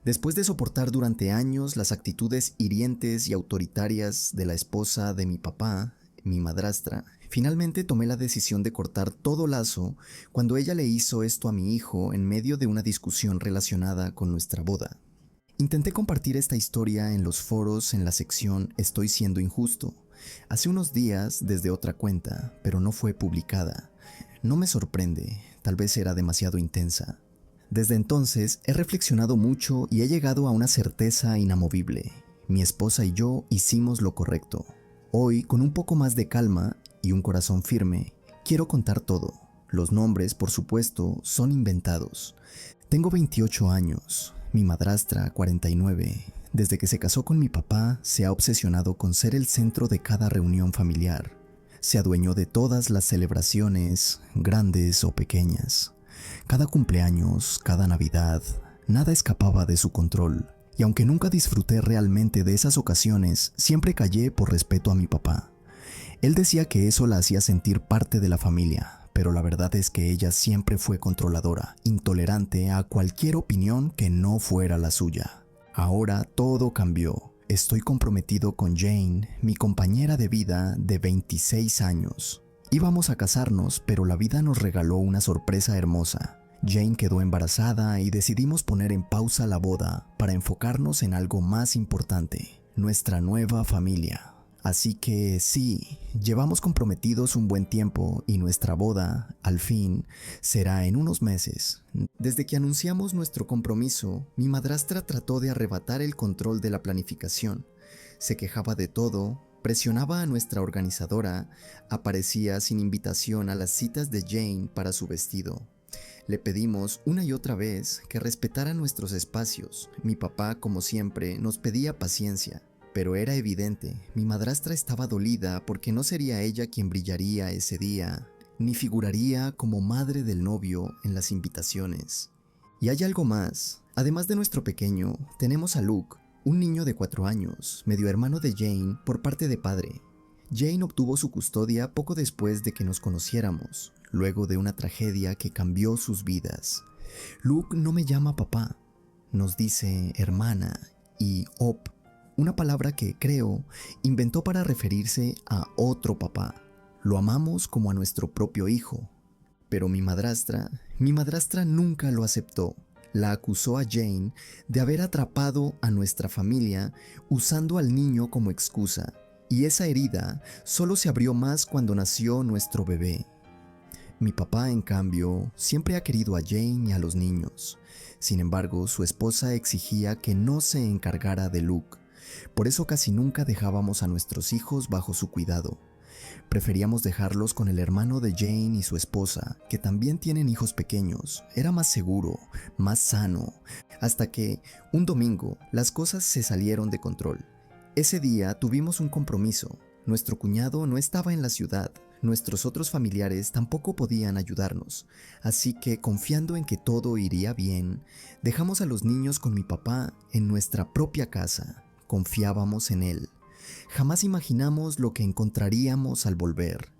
Después de soportar durante años las actitudes hirientes y autoritarias de la esposa de mi papá, mi madrastra, finalmente tomé la decisión de cortar todo lazo cuando ella le hizo esto a mi hijo en medio de una discusión relacionada con nuestra boda. Intenté compartir esta historia en los foros en la sección Estoy siendo injusto, hace unos días desde otra cuenta, pero no fue publicada. No me sorprende, tal vez era demasiado intensa. Desde entonces he reflexionado mucho y he llegado a una certeza inamovible. Mi esposa y yo hicimos lo correcto. Hoy, con un poco más de calma y un corazón firme, quiero contar todo. Los nombres, por supuesto, son inventados. Tengo 28 años, mi madrastra 49. Desde que se casó con mi papá, se ha obsesionado con ser el centro de cada reunión familiar. Se adueñó de todas las celebraciones, grandes o pequeñas. Cada cumpleaños, cada Navidad, nada escapaba de su control. Y aunque nunca disfruté realmente de esas ocasiones, siempre callé por respeto a mi papá. Él decía que eso la hacía sentir parte de la familia, pero la verdad es que ella siempre fue controladora, intolerante a cualquier opinión que no fuera la suya. Ahora todo cambió. Estoy comprometido con Jane, mi compañera de vida de 26 años. Íbamos a casarnos, pero la vida nos regaló una sorpresa hermosa. Jane quedó embarazada y decidimos poner en pausa la boda para enfocarnos en algo más importante, nuestra nueva familia. Así que sí, llevamos comprometidos un buen tiempo y nuestra boda, al fin, será en unos meses. Desde que anunciamos nuestro compromiso, mi madrastra trató de arrebatar el control de la planificación. Se quejaba de todo, presionaba a nuestra organizadora, aparecía sin invitación a las citas de Jane para su vestido. Le pedimos una y otra vez que respetara nuestros espacios. Mi papá, como siempre, nos pedía paciencia. Pero era evidente, mi madrastra estaba dolida porque no sería ella quien brillaría ese día, ni figuraría como madre del novio en las invitaciones. Y hay algo más. Además de nuestro pequeño, tenemos a Luke, un niño de 4 años, medio hermano de Jane por parte de padre. Jane obtuvo su custodia poco después de que nos conociéramos, luego de una tragedia que cambió sus vidas. Luke no me llama papá, nos dice hermana y op, una palabra que, creo, inventó para referirse a otro papá. Lo amamos como a nuestro propio hijo. Pero mi madrastra nunca lo aceptó. La acusó a Jane de haber atrapado a nuestra familia usando al niño como excusa. Y esa herida solo se abrió más cuando nació nuestro bebé. Mi papá, en cambio, siempre ha querido a Jane y a los niños. Sin embargo, su esposa exigía que no se encargara de Luke. Por eso casi nunca dejábamos a nuestros hijos bajo su cuidado. Preferíamos dejarlos con el hermano de Jane y su esposa, que también tienen hijos pequeños. Era más seguro, más sano, hasta que, un domingo, las cosas se salieron de control. Ese día tuvimos un compromiso. Nuestro cuñado no estaba en la ciudad. Nuestros otros familiares tampoco podían ayudarnos, así que, confiando en que todo iría bien, dejamos a los niños con mi papá en nuestra propia casa. Confiábamos en él. Jamás imaginamos lo que encontraríamos al volver.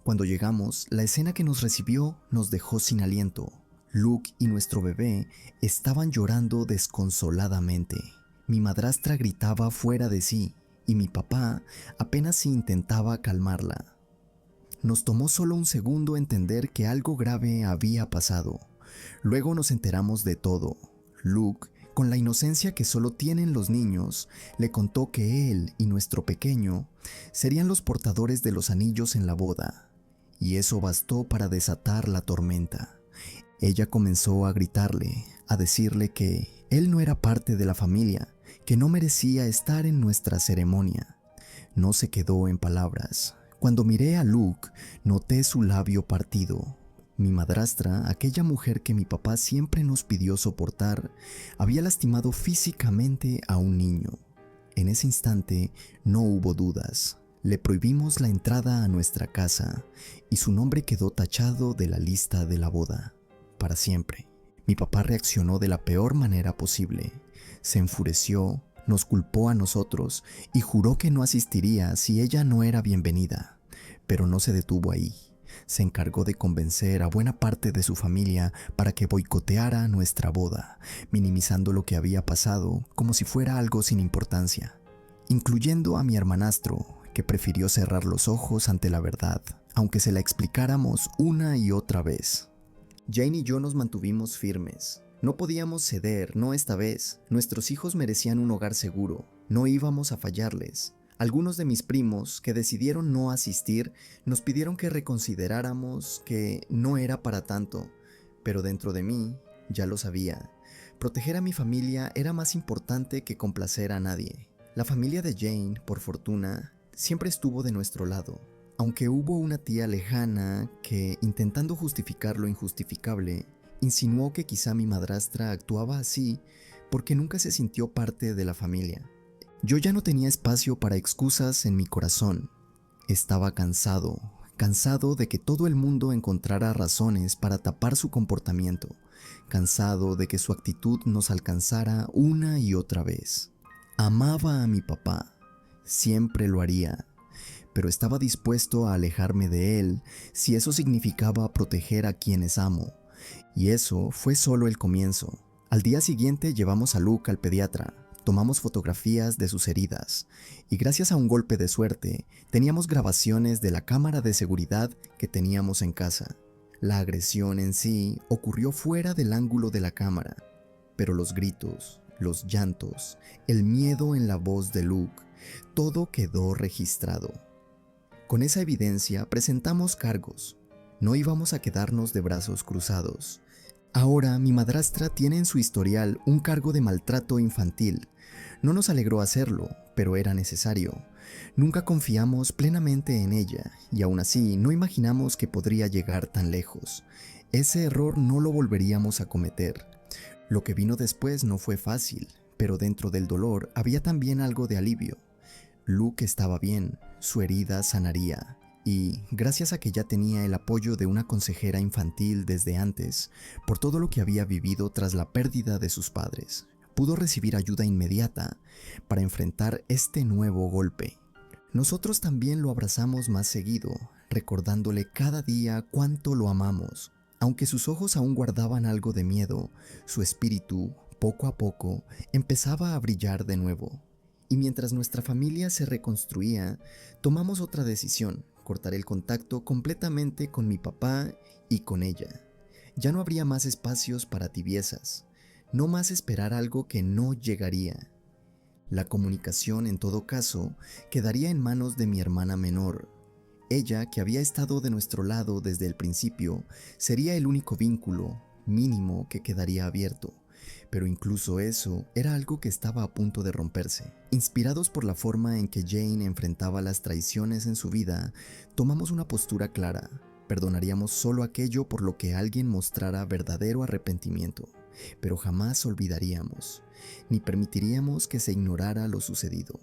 Cuando llegamos, la escena que nos recibió nos dejó sin aliento. Luke y nuestro bebé estaban llorando desconsoladamente. Mi madrastra gritaba fuera de sí y mi papá apenas si intentaba calmarla. Nos tomó solo un segundo entender que algo grave había pasado. Luego nos enteramos de todo. Luke, con la inocencia que solo tienen los niños, le contó que él y nuestro pequeño serían los portadores de los anillos en la boda, y eso bastó para desatar la tormenta. Ella comenzó a gritarle, a decirle que él no era parte de la familia, que no merecía estar en nuestra ceremonia. No se quedó en palabras. Cuando miré a Luke, noté su labio partido. Mi madrastra, aquella mujer que mi papá siempre nos pidió soportar, había lastimado físicamente a un niño. En ese instante no hubo dudas. Le prohibimos la entrada a nuestra casa y su nombre quedó tachado de la lista de la boda, para siempre. Mi papá reaccionó de la peor manera posible. Se enfureció, nos culpó a nosotros y juró que no asistiría si ella no era bienvenida. Pero no se detuvo ahí. Se encargó de convencer a buena parte de su familia para que boicoteara nuestra boda, minimizando lo que había pasado como si fuera algo sin importancia, incluyendo a mi hermanastro, que prefirió cerrar los ojos ante la verdad, aunque se la explicáramos una y otra vez. Jane y yo nos mantuvimos firmes. No podíamos ceder, no esta vez. Nuestros hijos merecían un hogar seguro. No íbamos a fallarles. Algunos de mis primos, que decidieron no asistir, nos pidieron que reconsideráramos que no era para tanto, pero dentro de mí ya lo sabía. Proteger a mi familia era más importante que complacer a nadie. La familia de Jane, por fortuna, siempre estuvo de nuestro lado, aunque hubo una tía lejana que, intentando justificar lo injustificable, insinuó que quizá mi madrastra actuaba así porque nunca se sintió parte de la familia. Yo ya no tenía espacio para excusas en mi corazón. Estaba cansado de que todo el mundo encontrara razones para tapar su comportamiento, cansado de que su actitud nos alcanzara una y otra vez. Amaba a mi papá, siempre lo haría, pero estaba dispuesto a alejarme de él si eso significaba proteger a quienes amo, y eso fue solo el comienzo. Al día siguiente llevamos a Luke al pediatra. Tomamos fotografías de sus heridas y gracias a un golpe de suerte teníamos grabaciones de la cámara de seguridad que teníamos en casa. La agresión en sí ocurrió fuera del ángulo de la cámara, pero los gritos, los llantos, el miedo en la voz de Luke, todo quedó registrado. Con esa evidencia presentamos cargos. No íbamos a quedarnos de brazos cruzados. Ahora mi madrastra tiene en su historial un cargo de maltrato infantil. No nos alegró hacerlo, pero era necesario. Nunca confiamos plenamente en ella y aún así no imaginamos que podría llegar tan lejos. Ese error no lo volveríamos a cometer. Lo que vino después no fue fácil, pero dentro del dolor había también algo de alivio. Luke estaba bien, su herida sanaría. Y, gracias a que ya tenía el apoyo de una consejera infantil desde antes, por todo lo que había vivido tras la pérdida de sus padres, pudo recibir ayuda inmediata para enfrentar este nuevo golpe. Nosotros también lo abrazamos más seguido, recordándole cada día cuánto lo amamos. Aunque sus ojos aún guardaban algo de miedo, su espíritu, poco a poco, empezaba a brillar de nuevo. Y mientras nuestra familia se reconstruía, tomamos otra decisión: cortar el contacto completamente con mi papá y con ella. Ya no habría más espacios para tibiezas, no más esperar algo que no llegaría. La comunicación, en todo caso, quedaría en manos de mi hermana menor. Ella, que había estado de nuestro lado desde el principio, sería el único vínculo mínimo que quedaría abierto. Pero incluso eso era algo que estaba a punto de romperse. Inspirados por la forma en que Jane enfrentaba las traiciones en su vida, tomamos una postura clara: perdonaríamos solo aquello por lo que alguien mostrara verdadero arrepentimiento, pero jamás olvidaríamos, ni permitiríamos que se ignorara lo sucedido.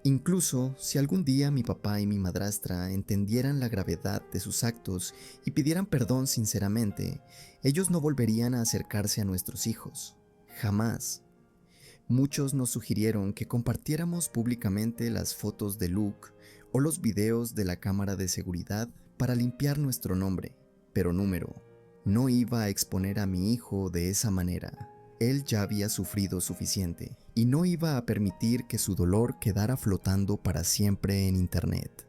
Incluso si algún día mi papá y mi madrastra entendieran la gravedad de sus actos y pidieran perdón sinceramente, ellos no volverían a acercarse a nuestros hijos. Jamás. Muchos nos sugirieron que compartiéramos públicamente las fotos de Luke o los videos de la cámara de seguridad para limpiar nuestro nombre, pero no iba a exponer a mi hijo de esa manera. Él ya había sufrido suficiente y no iba a permitir que su dolor quedara flotando para siempre en internet.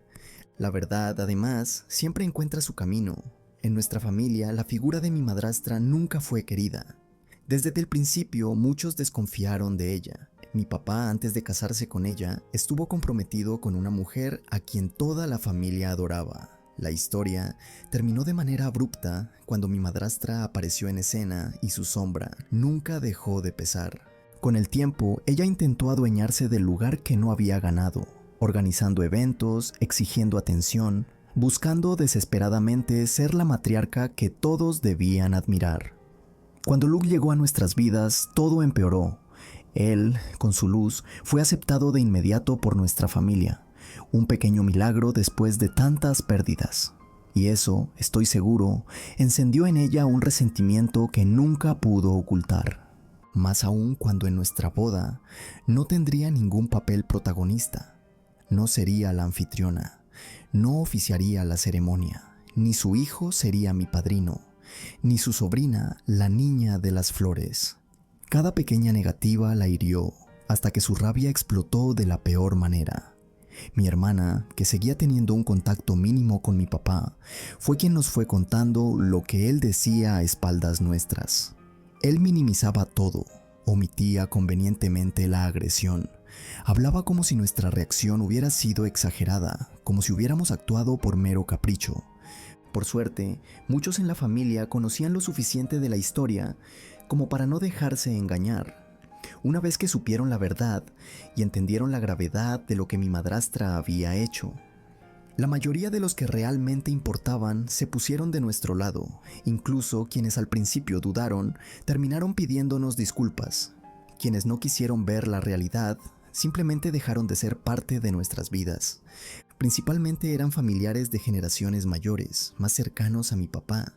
La verdad, además, siempre encuentra su camino. En nuestra familia, la figura de mi madrastra nunca fue querida. Desde el principio, muchos desconfiaron de ella. Mi papá, antes de casarse con ella, estuvo comprometido con una mujer a quien toda la familia adoraba. La historia terminó de manera abrupta cuando mi madrastra apareció en escena y su sombra nunca dejó de pesar. Con el tiempo, ella intentó adueñarse del lugar que no había ganado, organizando eventos, exigiendo atención, buscando desesperadamente ser la matriarca que todos debían admirar. Cuando Luke llegó a nuestras vidas, todo empeoró. Él, con su luz, fue aceptado de inmediato por nuestra familia. Un pequeño milagro después de tantas pérdidas. Y eso, estoy seguro, encendió en ella un resentimiento que nunca pudo ocultar. Más aún cuando en nuestra boda no tendría ningún papel protagonista. No sería la anfitriona, no oficiaría la ceremonia, ni su hijo sería mi padrino, ni su sobrina la niña de las flores. Cada pequeña negativa la hirió, hasta que su rabia explotó de la peor manera. Mi hermana, que seguía teniendo un contacto mínimo con mi papá, fue quien nos fue contando lo que él decía a espaldas nuestras. Él minimizaba todo, omitía convenientemente la agresión. Hablaba como si nuestra reacción hubiera sido exagerada, como si hubiéramos actuado por mero capricho. Por suerte, muchos en la familia conocían lo suficiente de la historia como para no dejarse engañar. Una vez que supieron la verdad y entendieron la gravedad de lo que mi madrastra había hecho, la mayoría de los que realmente importaban se pusieron de nuestro lado. Incluso quienes al principio dudaron terminaron pidiéndonos disculpas. Quienes no quisieron ver la realidad simplemente dejaron de ser parte de nuestras vidas. Principalmente eran familiares de generaciones mayores, más cercanos a mi papá,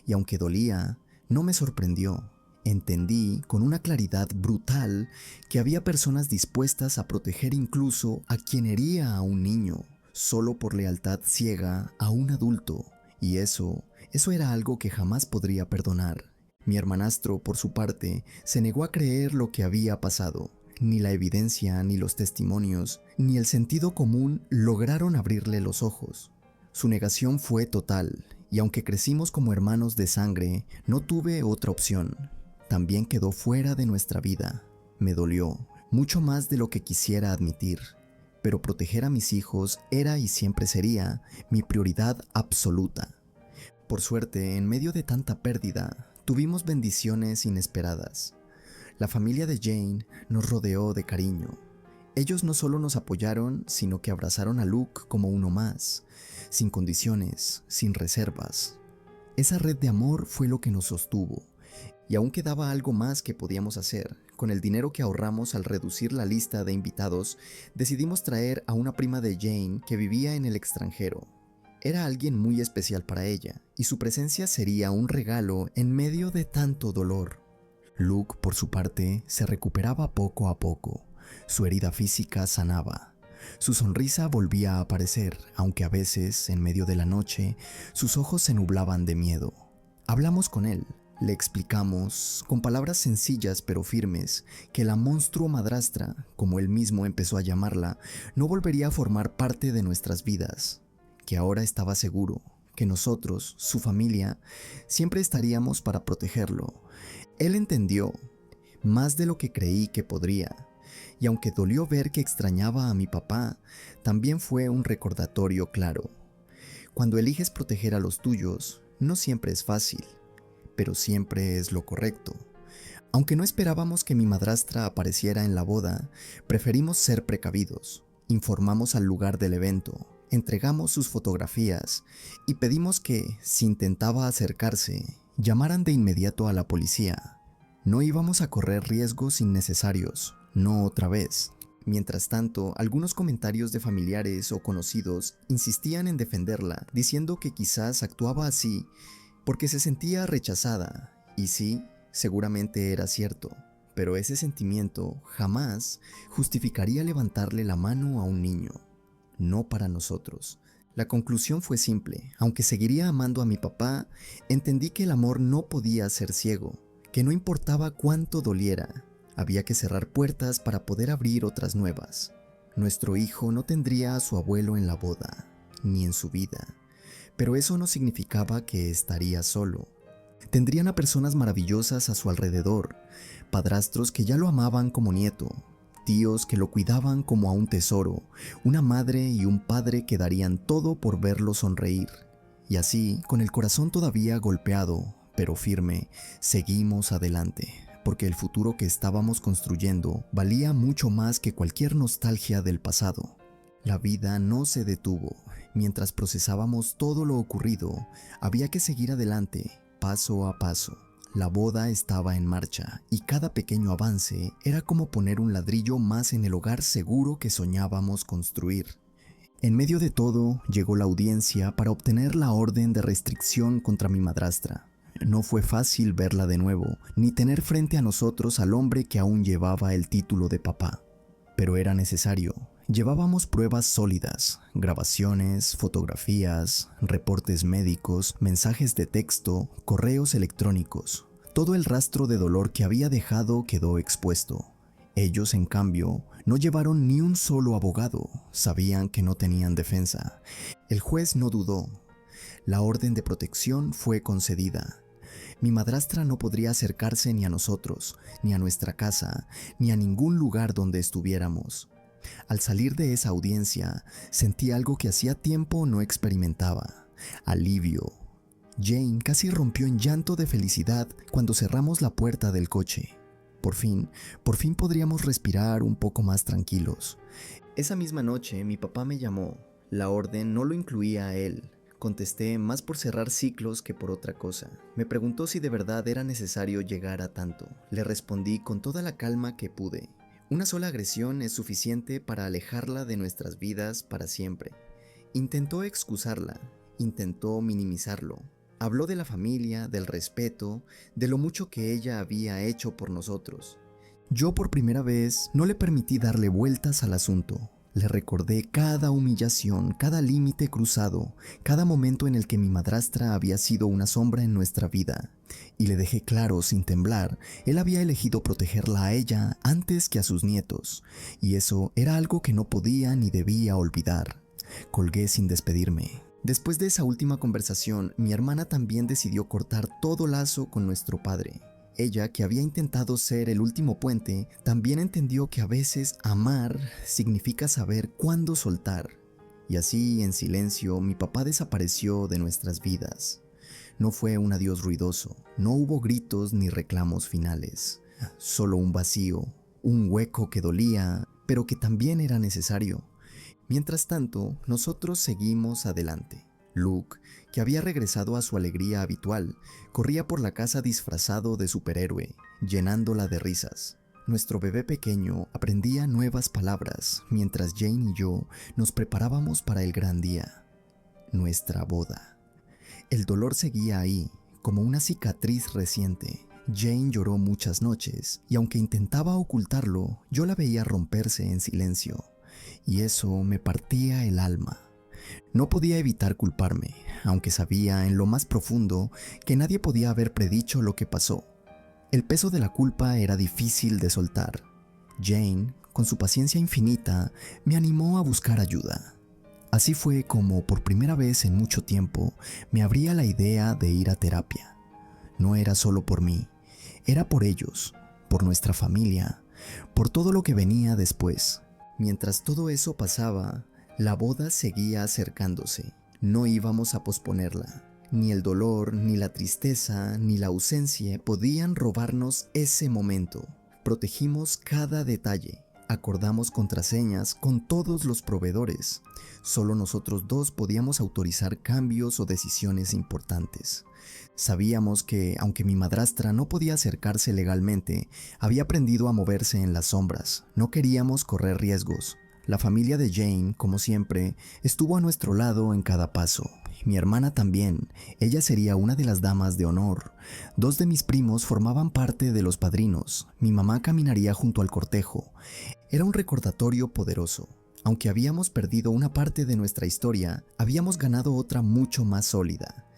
y aunque dolía, no me sorprendió. Entendí con una claridad brutal que había personas dispuestas a proteger incluso a quien hería a un niño, solo por lealtad ciega a un adulto, y eso era algo que jamás podría perdonar. Mi hermanastro, por su parte, se negó a creer lo que había pasado. Ni la evidencia, ni los testimonios, ni el sentido común lograron abrirle los ojos. Su negación fue total, y aunque crecimos como hermanos de sangre, no tuve otra opción. También quedó fuera de nuestra vida. Me dolió, mucho más de lo que quisiera admitir, pero proteger a mis hijos era y siempre sería mi prioridad absoluta. Por suerte, en medio de tanta pérdida, tuvimos bendiciones inesperadas. La familia de Jane nos rodeó de cariño. Ellos no solo nos apoyaron, sino que abrazaron a Luke como uno más, sin condiciones, sin reservas. Esa red de amor fue lo que nos sostuvo. Y aún quedaba algo más que podíamos hacer. Con el dinero que ahorramos al reducir la lista de invitados, decidimos traer a una prima de Jane que vivía en el extranjero. Era alguien muy especial para ella, y su presencia sería un regalo en medio de tanto dolor. Luke, por su parte, se recuperaba poco a poco. Su herida física sanaba. Su sonrisa volvía a aparecer, aunque a veces, en medio de la noche, sus ojos se nublaban de miedo. Hablamos con él. Le explicamos, con palabras sencillas pero firmes, que la monstruo madrastra, como él mismo empezó a llamarla, no volvería a formar parte de nuestras vidas, que ahora estaba seguro, que nosotros, su familia, siempre estaríamos para protegerlo. Él entendió, más de lo que creí que podría, y aunque dolió ver que extrañaba a mi papá, también fue un recordatorio claro. Cuando eliges proteger a los tuyos, no siempre es fácil, pero siempre es lo correcto. Aunque no esperábamos que mi madrastra apareciera en la boda, preferimos ser precavidos. Informamos al lugar del evento, entregamos sus fotografías y pedimos que, si intentaba acercarse, llamaran de inmediato a la policía. No íbamos a correr riesgos innecesarios, no otra vez. Mientras tanto, algunos comentarios de familiares o conocidos insistían en defenderla, diciendo que quizás actuaba así porque se sentía rechazada, y sí, seguramente era cierto, pero ese sentimiento jamás justificaría levantarle la mano a un niño, no para nosotros. La conclusión fue simple: aunque seguiría amando a mi papá, entendí que el amor no podía ser ciego, que no importaba cuánto doliera, había que cerrar puertas para poder abrir otras nuevas. Nuestro hijo no tendría a su abuelo en la boda, ni en su vida. Pero eso no significaba que estaría solo. Tendrían a personas maravillosas a su alrededor, padrastros que ya lo amaban como nieto, tíos que lo cuidaban como a un tesoro, una madre y un padre que darían todo por verlo sonreír. Y así, con el corazón todavía golpeado, pero firme, seguimos adelante, porque el futuro que estábamos construyendo valía mucho más que cualquier nostalgia del pasado. La vida no se detuvo. Mientras procesábamos todo lo ocurrido, había que seguir adelante, paso a paso. La boda estaba en marcha, y cada pequeño avance era como poner un ladrillo más en el hogar seguro que soñábamos construir. En medio de todo, llegó la audiencia para obtener la orden de restricción contra mi madrastra. No fue fácil verla de nuevo, ni tener frente a nosotros al hombre que aún llevaba el título de papá. Pero era necesario. Llevábamos pruebas sólidas, grabaciones, fotografías, reportes médicos, mensajes de texto, correos electrónicos. Todo el rastro de dolor que había dejado quedó expuesto. Ellos, en cambio, no llevaron ni un solo abogado, sabían que no tenían defensa. El juez no dudó. La orden de protección fue concedida. Mi madrastra no podría acercarse ni a nosotros, ni a nuestra casa, ni a ningún lugar donde estuviéramos. Al salir de esa audiencia, sentí algo que hacía tiempo no experimentaba: alivio. Jane casi rompió en llanto de felicidad cuando cerramos la puerta del coche. Por fin podríamos respirar un poco más tranquilos. Esa misma noche mi papá me llamó. La orden no lo incluía a él. Contesté más por cerrar ciclos que por otra cosa. Me preguntó si de verdad era necesario llegar a tanto. Le respondí con toda la calma que pude. Una sola agresión es suficiente para alejarla de nuestras vidas para siempre. Intentó excusarla, intentó minimizarlo. Habló de la familia, del respeto, de lo mucho que ella había hecho por nosotros. Yo por primera vez no le permití darle vueltas al asunto. Le recordé cada humillación, cada límite cruzado, cada momento en el que mi madrastra había sido una sombra en nuestra vida. Y le dejé claro, sin temblar, él había elegido protegerla a ella antes que a sus nietos. Y eso era algo que no podía ni debía olvidar. Colgué sin despedirme. Después de esa última conversación, mi hermana también decidió cortar todo lazo con nuestro padre. Ella, que había intentado ser el último puente, también entendió que a veces amar significa saber cuándo soltar. Y así, en silencio, mi papá desapareció de nuestras vidas. No fue un adiós ruidoso, no hubo gritos ni reclamos finales. Solo un vacío, un hueco que dolía, pero que también era necesario. Mientras tanto, nosotros seguimos adelante. Luke, que había regresado a su alegría habitual, corría por la casa disfrazado de superhéroe, llenándola de risas. Nuestro bebé pequeño aprendía nuevas palabras, mientras Jane y yo nos preparábamos para el gran día, nuestra boda. El dolor seguía ahí, como una cicatriz reciente. Jane lloró muchas noches, y aunque intentaba ocultarlo, yo la veía romperse en silencio, y eso me partía el alma. No podía evitar culparme, aunque sabía en lo más profundo que nadie podía haber predicho lo que pasó. El peso de la culpa era difícil de soltar. Jane, con su paciencia infinita, me animó a buscar ayuda. Así fue como, por primera vez en mucho tiempo, me abría la idea de ir a terapia. No era solo por mí, era por ellos, por nuestra familia, por todo lo que venía después. Mientras todo eso pasaba, la boda seguía acercándose. No íbamos a posponerla. Ni el dolor, ni la tristeza, ni la ausencia podían robarnos ese momento. Protegimos cada detalle. Acordamos contraseñas con todos los proveedores. Solo nosotros dos podíamos autorizar cambios o decisiones importantes. Sabíamos que, aunque mi madrastra no podía acercarse legalmente, había aprendido a moverse en las sombras. No queríamos correr riesgos. La familia de Jane, como siempre, estuvo a nuestro lado en cada paso. Mi hermana también, ella sería una de las damas de honor. 2 de mis primos formaban parte de los padrinos. Mi mamá caminaría junto al cortejo. Era un recordatorio poderoso. Aunque habíamos perdido una parte de nuestra historia, habíamos ganado otra mucho más sólida.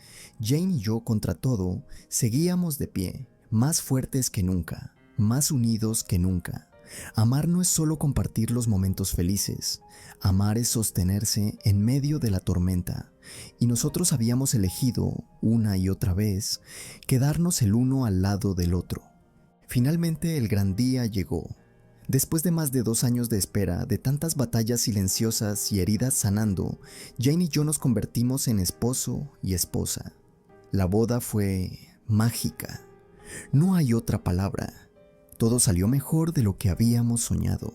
Jane y yo, contra todo, seguíamos de pie, más fuertes que nunca, más unidos que nunca. Amar no es solo compartir los momentos felices, amar es sostenerse en medio de la tormenta, y nosotros habíamos elegido, una y otra vez, quedarnos el uno al lado del otro. Finalmente el gran día llegó. Después de más de 2 años de espera, de tantas batallas silenciosas y heridas sanando, Jane y yo nos convertimos en esposo y esposa. La boda fue mágica. No hay otra palabra. Todo salió mejor de lo que habíamos soñado.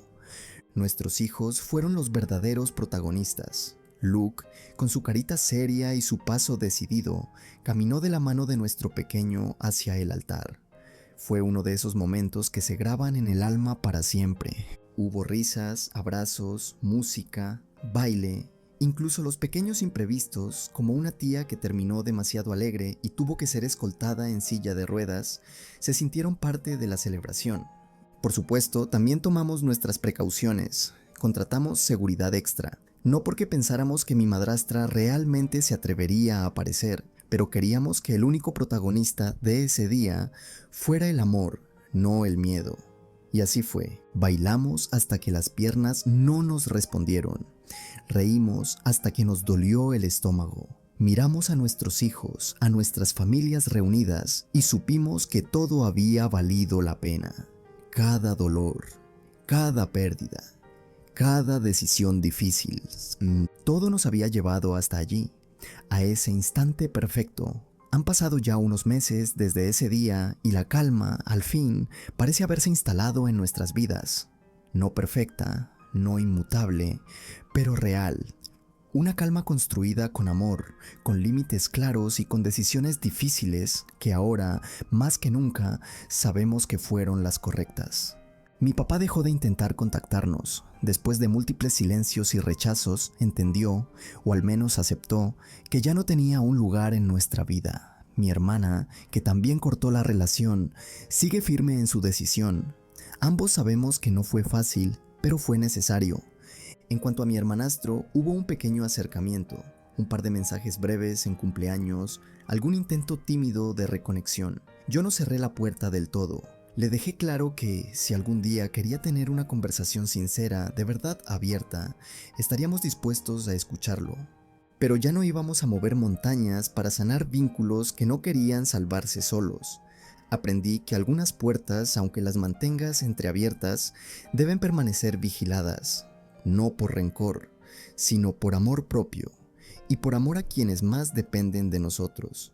Nuestros hijos fueron los verdaderos protagonistas. Luke, con su carita seria y su paso decidido, caminó de la mano de nuestro pequeño hacia el altar. Fue uno de esos momentos que se graban en el alma para siempre. Hubo risas, abrazos, música, baile, incluso los pequeños imprevistos, como una tía que terminó demasiado alegre y tuvo que ser escoltada en silla de ruedas, se sintieron parte de la celebración. Por supuesto, también tomamos nuestras precauciones. Contratamos seguridad extra, no porque pensáramos que mi madrastra realmente se atrevería a aparecer, pero queríamos que el único protagonista de ese día fuera el amor, no el miedo. Y así fue. Bailamos hasta que las piernas no nos respondieron. Reímos hasta que nos dolió el estómago. Miramos a nuestros hijos, a nuestras familias reunidas y supimos que todo había valido la pena. Cada dolor, cada pérdida, cada decisión difícil, todo nos había llevado hasta allí, a ese instante perfecto. Han pasado ya unos meses desde ese día y la calma, al fin, parece haberse instalado en nuestras vidas. No perfecta, no inmutable, pero real. Una calma construida con amor, con límites claros y con decisiones difíciles que ahora, más que nunca, sabemos que fueron las correctas. Mi papá dejó de intentar contactarnos. Después de múltiples silencios y rechazos, entendió, o al menos aceptó, que ya no tenía un lugar en nuestra vida. Mi hermana, que también cortó la relación, sigue firme en su decisión. Ambos sabemos que no fue fácil, pero fue necesario. En cuanto a mi hermanastro, hubo un pequeño acercamiento, un par de mensajes breves en cumpleaños, algún intento tímido de reconexión. Yo no cerré la puerta del todo. Le dejé claro que, si algún día quería tener una conversación sincera, de verdad abierta, estaríamos dispuestos a escucharlo. Pero ya no íbamos a mover montañas para sanar vínculos que no querían salvarse solos. Aprendí que algunas puertas, aunque las mantengas entreabiertas, deben permanecer vigiladas, no por rencor, sino por amor propio, y por amor a quienes más dependen de nosotros.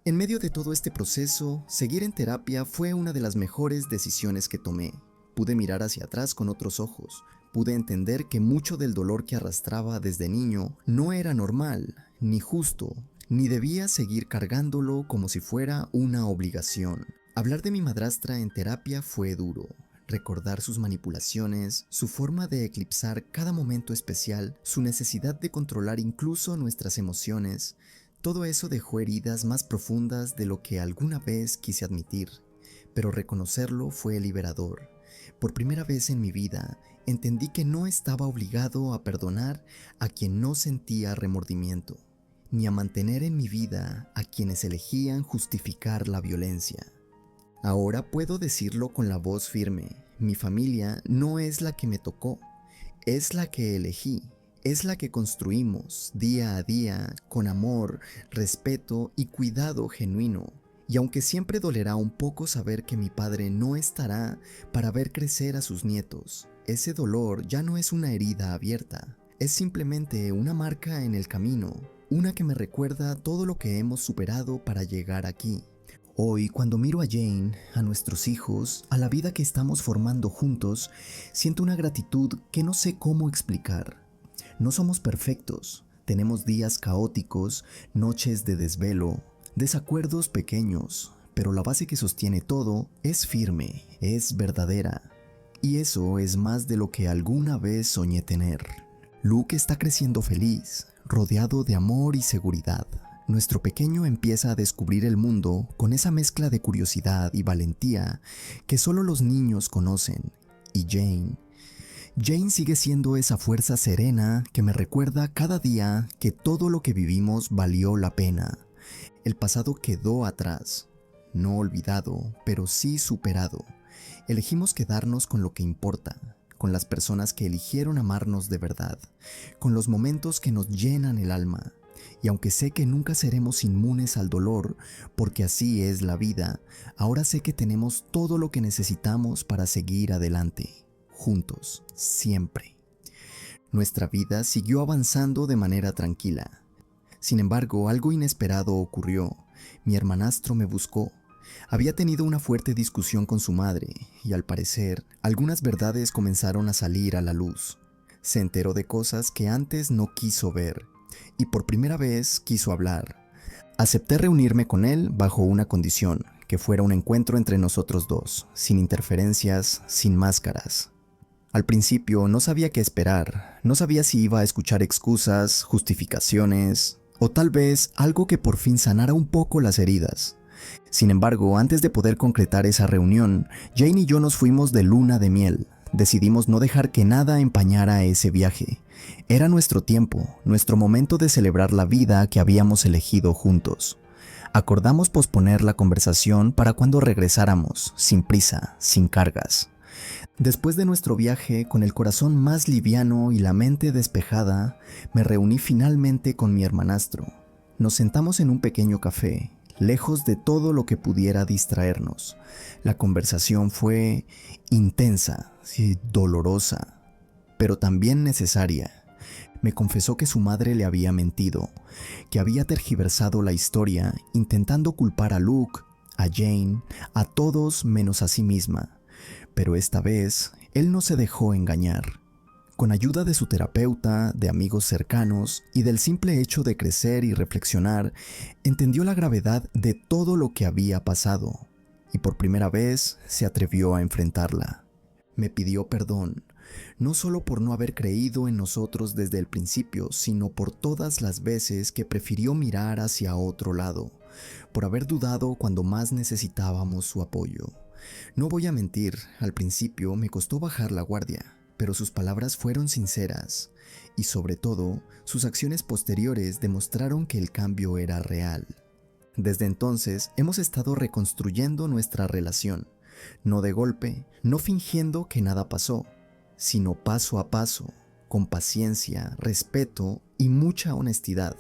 En medio de todo este proceso, seguir en terapia fue una de las mejores decisiones que tomé. Pude mirar hacia atrás con otros ojos. Pude entender que mucho del dolor que arrastraba desde niño no era normal, ni justo, ni debía seguir cargándolo como si fuera una obligación. Hablar de mi madrastra en terapia fue duro. Recordar sus manipulaciones, su forma de eclipsar cada momento especial, su necesidad de controlar incluso nuestras emociones, todo eso dejó heridas más profundas de lo que alguna vez quise admitir, pero reconocerlo fue liberador. Por primera vez en mi vida, entendí que no estaba obligado a perdonar a quien no sentía remordimiento, ni a mantener en mi vida a quienes elegían justificar la violencia. Ahora puedo decirlo con la voz firme: mi familia no es la que me tocó, es la que elegí. Es la que construimos día a día con amor, respeto y cuidado genuino. Y aunque siempre dolerá un poco saber que mi padre no estará para ver crecer a sus nietos, ese dolor ya no es una herida abierta, es simplemente una marca en el camino, una que me recuerda todo lo que hemos superado para llegar aquí. Hoy, cuando miro a Jane, a nuestros hijos, a la vida que estamos formando juntos, siento una gratitud que no sé cómo explicar. No somos perfectos, tenemos días caóticos, noches de desvelo, desacuerdos pequeños, pero la base que sostiene todo es firme, es verdadera. Y eso es más de lo que alguna vez soñé tener. Luke está creciendo feliz, rodeado de amor y seguridad. Nuestro pequeño empieza a descubrir el mundo con esa mezcla de curiosidad y valentía que solo los niños conocen. Y Jane sigue siendo esa fuerza serena que me recuerda cada día que todo lo que vivimos valió la pena. El pasado quedó atrás, no olvidado, pero sí superado. Elegimos quedarnos con lo que importa, con las personas que eligieron amarnos de verdad, con los momentos que nos llenan el alma. Y aunque sé que nunca seremos inmunes al dolor, porque así es la vida, ahora sé que tenemos todo lo que necesitamos para seguir adelante. Juntos, siempre. Nuestra vida siguió avanzando de manera tranquila. Sin embargo, algo inesperado ocurrió. Mi hermanastro me buscó. Había tenido una fuerte discusión con su madre y, al parecer, algunas verdades comenzaron a salir a la luz. Se enteró de cosas que antes no quiso ver y por primera vez quiso hablar. Acepté reunirme con él bajo una condición: que fuera un encuentro entre nosotros dos, sin interferencias, sin máscaras. Al principio no sabía qué esperar, no sabía si iba a escuchar excusas, justificaciones, o tal vez algo que por fin sanara un poco las heridas. Sin embargo, antes de poder concretar esa reunión, Jane y yo nos fuimos de luna de miel. Decidimos no dejar que nada empañara ese viaje. Era nuestro tiempo, nuestro momento de celebrar la vida que habíamos elegido juntos. Acordamos posponer la conversación para cuando regresáramos, sin prisa, sin cargas. Después de nuestro viaje, con el corazón más liviano y la mente despejada, me reuní finalmente con mi hermanastro. Nos sentamos en un pequeño café, lejos de todo lo que pudiera distraernos. La conversación fue intensa, sí, dolorosa, pero también necesaria. Me confesó que su madre le había mentido, que había tergiversado la historia intentando culpar a Luke, a Jane, a todos menos a sí misma. Pero esta vez, él no se dejó engañar. Con ayuda de su terapeuta, de amigos cercanos y del simple hecho de crecer y reflexionar, entendió la gravedad de todo lo que había pasado y por primera vez se atrevió a enfrentarla. Me pidió perdón, no solo por no haber creído en nosotros desde el principio, sino por todas las veces que prefirió mirar hacia otro lado, por haber dudado cuando más necesitábamos su apoyo. No voy a mentir, al principio me costó bajar la guardia, pero sus palabras fueron sinceras y sobre todo, sus acciones posteriores demostraron que el cambio era real. Desde entonces hemos estado reconstruyendo nuestra relación, no de golpe, no fingiendo que nada pasó, sino paso a paso, con paciencia, respeto y mucha honestidad.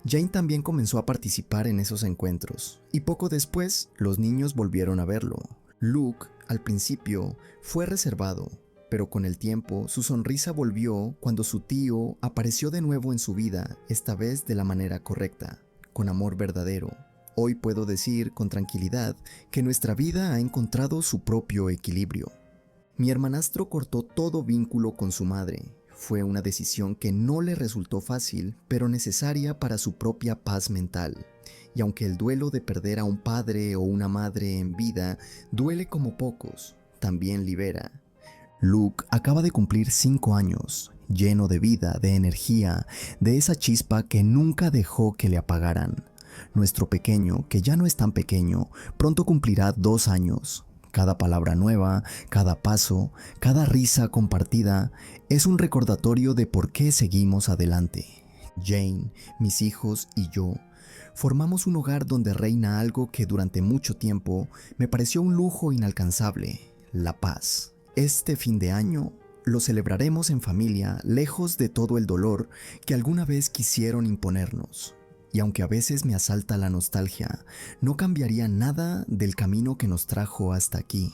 Jane también comenzó a participar en esos encuentros, y poco después los niños volvieron a verlo. Luke, al principio, fue reservado, pero con el tiempo su sonrisa volvió cuando su tío apareció de nuevo en su vida, esta vez de la manera correcta, con amor verdadero. Hoy puedo decir con tranquilidad que nuestra vida ha encontrado su propio equilibrio. Mi hermanastro cortó todo vínculo con su madre. Fue una decisión que no le resultó fácil, pero necesaria para su propia paz mental. Y aunque el duelo de perder a un padre o una madre en vida duele como pocos, también libera. Luke acaba de cumplir 5 años, lleno de vida, de energía, de esa chispa que nunca dejó que le apagaran. Nuestro pequeño, que ya no es tan pequeño, pronto cumplirá 2 años. Cada palabra nueva, cada paso, cada risa compartida es un recordatorio de por qué seguimos adelante. Jane, mis hijos y yo formamos un hogar donde reina algo que durante mucho tiempo me pareció un lujo inalcanzable: la paz. Este fin de año lo celebraremos en familia, lejos de todo el dolor que alguna vez quisieron imponernos. Y aunque a veces me asalta la nostalgia, no cambiaría nada del camino que nos trajo hasta aquí.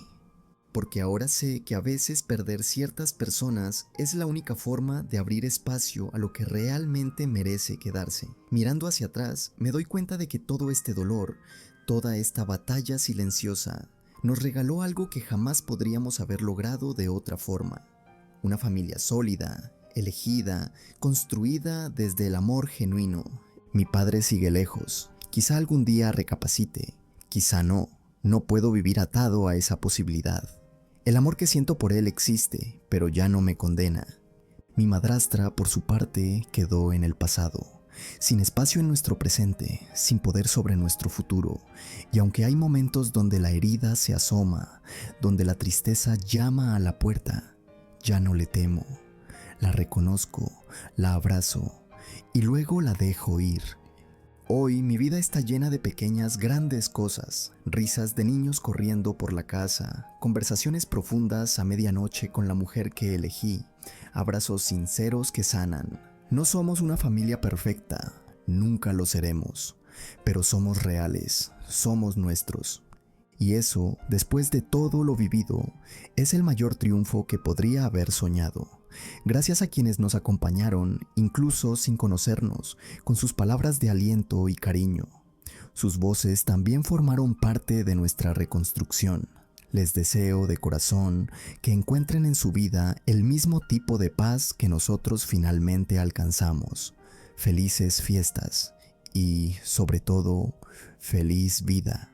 Porque ahora sé que a veces perder ciertas personas es la única forma de abrir espacio a lo que realmente merece quedarse. Mirando hacia atrás, me doy cuenta de que todo este dolor, toda esta batalla silenciosa, nos regaló algo que jamás podríamos haber logrado de otra forma. Una familia sólida, elegida, construida desde el amor genuino. Mi padre sigue lejos, quizá algún día recapacite, quizá no puedo vivir atado a esa posibilidad. El amor que siento por él existe, pero ya no me condena. Mi madrastra, por su parte, quedó en el pasado, sin espacio en nuestro presente, sin poder sobre nuestro futuro, y aunque hay momentos donde la herida se asoma, donde la tristeza llama a la puerta, ya no le temo, la reconozco, la abrazo, y luego la dejo ir. Hoy mi vida está llena de pequeñas, grandes cosas, risas de niños corriendo por la casa, conversaciones profundas a medianoche con la mujer que elegí, abrazos sinceros que sanan. No somos una familia perfecta, nunca lo seremos, pero somos reales, somos nuestros. Y eso, después de todo lo vivido, es el mayor triunfo que podría haber soñado. Gracias a quienes nos acompañaron, incluso sin conocernos, con sus palabras de aliento y cariño. Sus voces también formaron parte de nuestra reconstrucción. Les deseo de corazón que encuentren en su vida el mismo tipo de paz que nosotros finalmente alcanzamos. Felices fiestas y, sobre todo, feliz vida.